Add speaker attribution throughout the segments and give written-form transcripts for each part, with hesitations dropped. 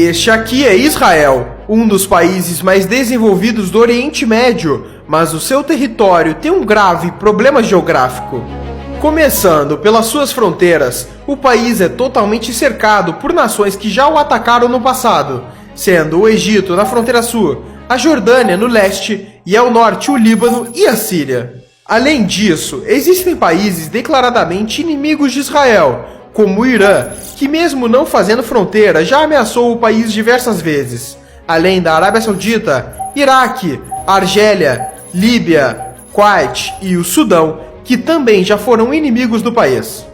Speaker 1: Este aqui é Israel, um dos países mais desenvolvidos do Oriente Médio, mas o seu território tem um grave problema geográfico. Começando pelas suas fronteiras, o país é totalmente cercado por nações que já o atacaram no passado, sendo o Egito na fronteira sul, a Jordânia no leste e ao norte o Líbano e a Síria. Além disso, existem países declaradamente inimigos de Israel, como o Irã, que mesmo não fazendo fronteira já ameaçou o país diversas vezes, além da Arábia Saudita, Iraque, Argélia, Líbia, Kuwait e o Sudão, que também já foram inimigos do país.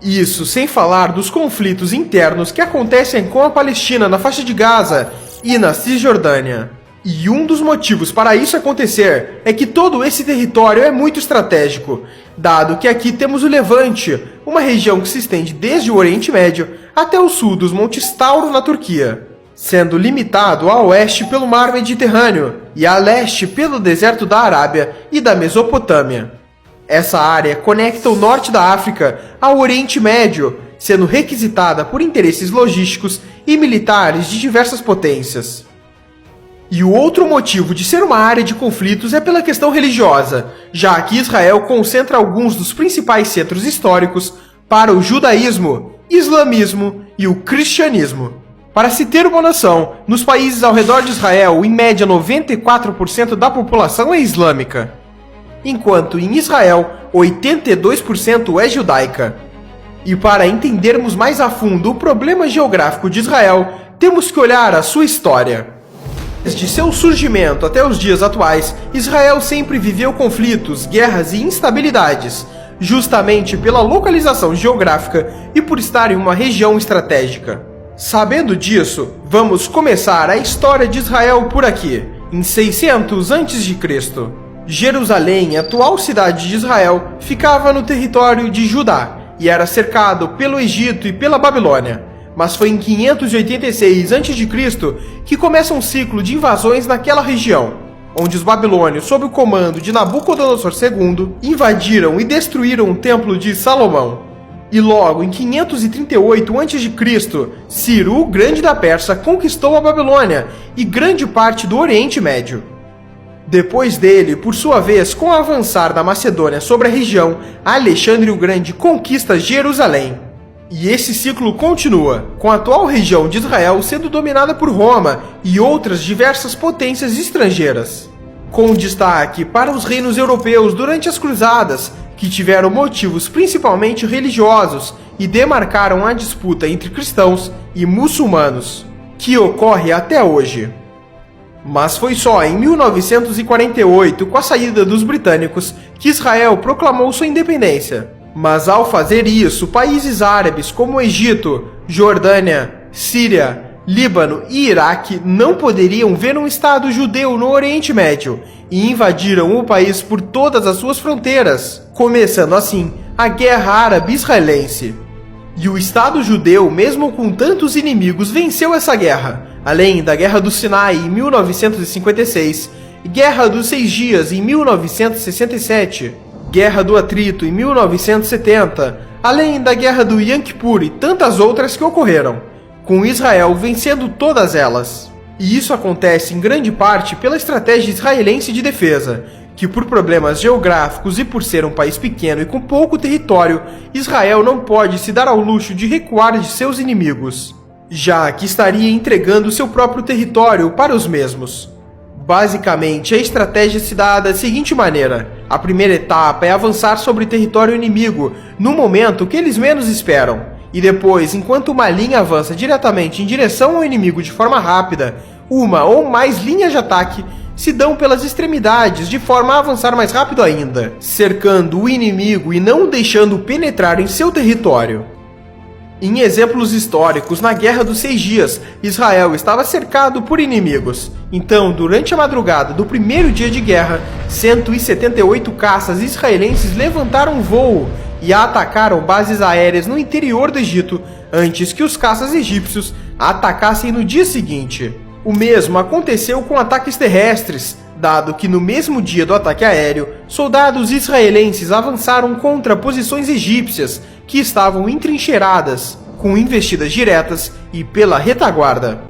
Speaker 1: Isso sem falar dos conflitos internos que acontecem com a Palestina na faixa de Gaza e na Cisjordânia. E um dos motivos para isso acontecer é que todo esse território é muito estratégico, dado que aqui temos o Levante, uma região que se estende desde o Oriente Médio até o sul dos Montes Tauro na Turquia, sendo limitado a oeste pelo Mar Mediterrâneo e a leste pelo deserto da Arábia e da Mesopotâmia. Essa área conecta o norte da África ao Oriente Médio, sendo requisitada por interesses logísticos e militares de diversas potências. E o outro motivo de ser uma área de conflitos é pela questão religiosa, já que Israel concentra alguns dos principais centros históricos para o judaísmo, islamismo e o cristianismo. Para se ter uma noção, nos países ao redor de Israel, em média 94% da população é islâmica, enquanto em Israel 82% é judaica. E para entendermos mais a fundo o problema geográfico de Israel, temos que olhar a sua história. Desde seu surgimento até os dias atuais, Israel sempre viveu conflitos, guerras e instabilidades, justamente pela localização geográfica e por estar em uma região estratégica. Sabendo disso, vamos começar a história de Israel por aqui, em 600 a.C. Jerusalém, atual cidade de Israel, ficava no território de Judá e era cercado pelo Egito e pela Babilônia. Mas foi em 586 a.C. que começa um ciclo de invasões naquela região, onde os babilônios, sob o comando de Nabucodonosor II, invadiram e destruíram o Templo de Salomão. E logo em 538 a.C., Ciro, o Grande da Pérsia, conquistou a Babilônia e grande parte do Oriente Médio. Depois dele, por sua vez, com o avançar da Macedônia sobre a região, Alexandre o Grande conquista Jerusalém. E esse ciclo continua, com a atual região de Israel sendo dominada por Roma e outras diversas potências estrangeiras, com destaque para os reinos europeus durante as Cruzadas, que tiveram motivos principalmente religiosos e demarcaram a disputa entre cristãos e muçulmanos, que ocorre até hoje. Mas foi só em 1948, com a saída dos britânicos, que Israel proclamou sua independência. Mas ao fazer isso, países árabes como Egito, Jordânia, Síria, Líbano e Iraque não poderiam ver um Estado judeu no Oriente Médio e invadiram o país por todas as suas fronteiras, começando assim a Guerra Árabe-Israelense. E o Estado judeu, mesmo com tantos inimigos, venceu essa guerra, além da Guerra do Sinai em 1956, Guerra dos 6 Dias em 1967, Guerra do Atrito em 1970, além da Guerra do Yom Kippur e tantas outras que ocorreram, com Israel vencendo todas elas. E isso acontece em grande parte pela estratégia israelense de defesa, que por problemas geográficos e por ser um país pequeno e com pouco território, Israel não pode se dar ao luxo de recuar de seus inimigos, já que estaria entregando seu próprio território para os mesmos. Basicamente, a estratégia se dá da seguinte maneira: a primeira etapa é avançar sobre território inimigo no momento que eles menos esperam, e depois, enquanto uma linha avança diretamente em direção ao inimigo de forma rápida, uma ou mais linhas de ataque se dão pelas extremidades de forma a avançar mais rápido ainda, cercando o inimigo e não o deixando penetrar em seu território. Em exemplos históricos, na Guerra dos 6 Dias, Israel estava cercado por inimigos. Então, durante a madrugada do primeiro dia de guerra, 178 caças israelenses levantaram voo e atacaram bases aéreas no interior do Egito, antes que os caças egípcios atacassem no dia seguinte. O mesmo aconteceu com ataques terrestres, dado que no mesmo dia do ataque aéreo, soldados israelenses avançaram contra posições egípcias que estavam entrincheiradas, com investidas diretas e pela retaguarda.